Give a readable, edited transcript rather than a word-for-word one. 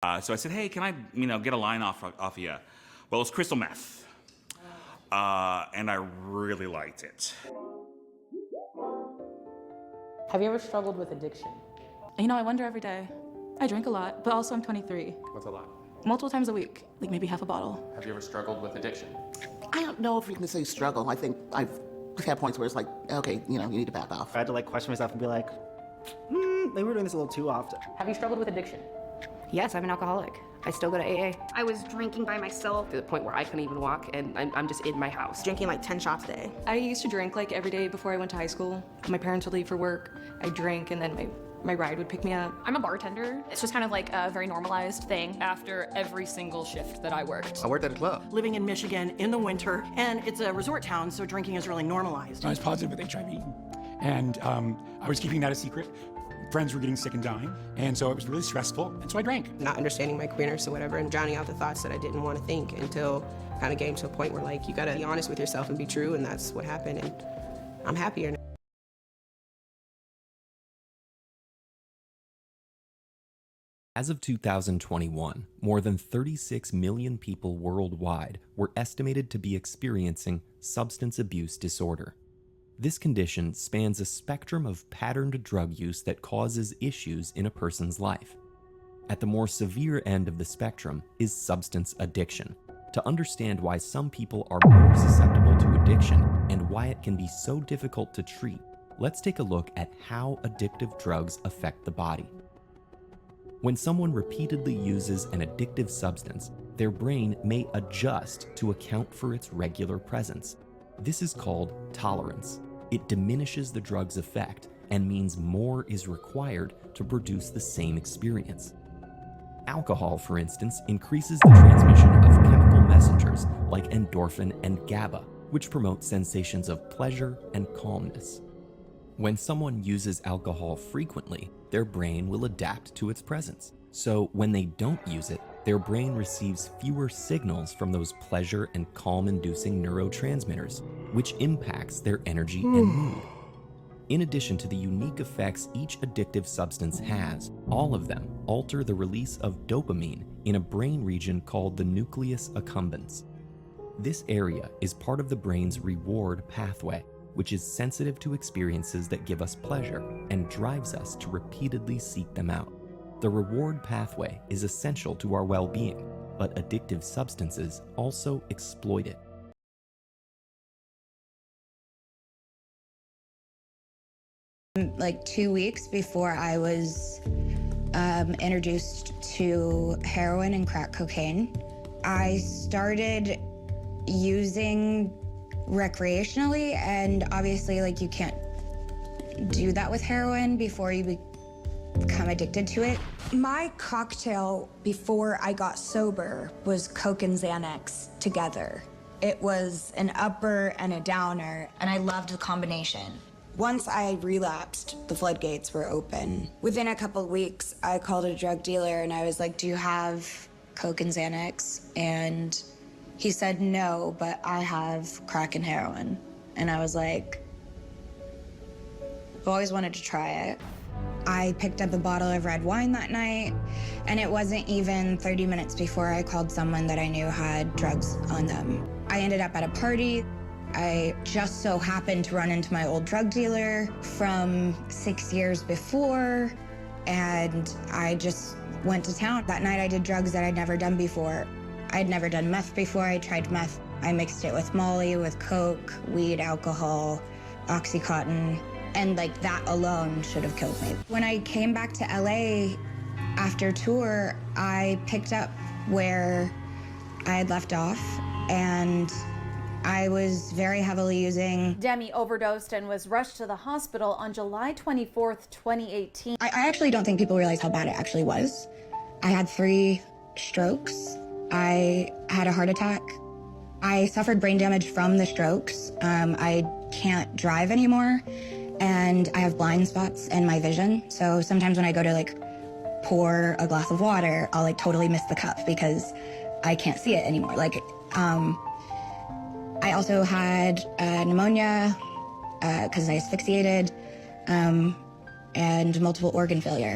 So I said, hey, can I, get a line off of you? Well, it's crystal meth. And I really liked it. Have you ever struggled with addiction? I wonder every day. I drink a lot, but also I'm 23. What's a lot? Multiple times a week, like maybe half a bottle. Have you ever struggled with addiction? I don't know if you can say struggle. I think I've had points where it's like, okay, you need to back off. I had to question myself and be like, maybe we're doing this a little too often. Have you struggled with addiction? Yes, I'm an alcoholic. I still go to AA. I was drinking by myself To the point where I couldn't even walk, and I'm just in my house. Drinking like 10 shots a day. I used to drink like every day before I went to high school. My parents would leave for work. I'd drink and then my ride would pick me up. I'm a bartender. It's just kind of like a very normalized thing after every single shift that I worked. I worked at a club. Living in Michigan in the winter, and it's a resort town, so drinking is really normalized. I was positive with HIV, and I was keeping that a secret. Friends were getting sick and dying, and so it was really stressful, and so I drank. Not understanding my queerness or whatever, and drowning out the thoughts that I didn't want to think until kind of getting to a point where you gotta be honest with yourself and be true, and that's what happened, and I'm happier now. As of 2021, more than 36 million people worldwide were estimated to be experiencing substance abuse disorder. This condition spans a spectrum of patterned drug use that causes issues in a person's life. At the more severe end of the spectrum is substance addiction. To understand why some people are more susceptible to addiction and why it can be so difficult to treat, let's take a look at how addictive drugs affect the body. When someone repeatedly uses an addictive substance, their brain may adjust to account for its regular presence. This is called tolerance. It diminishes the drug's effect and means more is required to produce the same experience. Alcohol, for instance, increases the transmission of chemical messengers like endorphin and GABA, which promote sensations of pleasure and calmness. When someone uses alcohol frequently, their brain will adapt to its presence. So when they don't use it, their brain receives fewer signals from those pleasure and calm-inducing neurotransmitters, which impacts their energy and mood. In addition to the unique effects each addictive substance has, all of them alter the release of dopamine in a brain region called the nucleus accumbens. This area is part of the brain's reward pathway, which is sensitive to experiences that give us pleasure and drives us to repeatedly seek them out. The reward pathway is essential to our well-being, but addictive substances also exploit it. Like 2 weeks before I was introduced to heroin and crack cocaine, I started using recreationally, and obviously you can't do that with heroin before you become addicted to it. My cocktail before I got sober was Coke and Xanax together. It was an upper and a downer, and I loved the combination. Once I relapsed, the floodgates were open. Within a couple of weeks, I called a drug dealer and I was like, do you have Coke and Xanax? And he said, no, but I have crack and heroin. And I was like, I've always wanted to try it. I picked up a bottle of red wine that night, and it wasn't even 30 minutes before I called someone that I knew had drugs on them. I ended up at a party. I just so happened to run into my old drug dealer from 6 years before, and I just went to town. That night I did drugs that I'd never done before. I'd never done meth before. I tried meth. I mixed it with Molly, with Coke, weed, alcohol, Oxycontin, and that alone should have killed me. When I came back to LA after tour, I picked up where I had left off, and I was very heavily using. Demi overdosed and was rushed to the hospital on July 24th, 2018. I actually don't think people realize how bad it actually was. I had 3 strokes. I had a heart attack. I suffered brain damage from the strokes. I can't drive anymore, and I have blind spots in my vision. So sometimes when I go to pour a glass of water, I'll totally miss the cup because I can't see it anymore. I also had pneumonia because I asphyxiated, and multiple organ failure.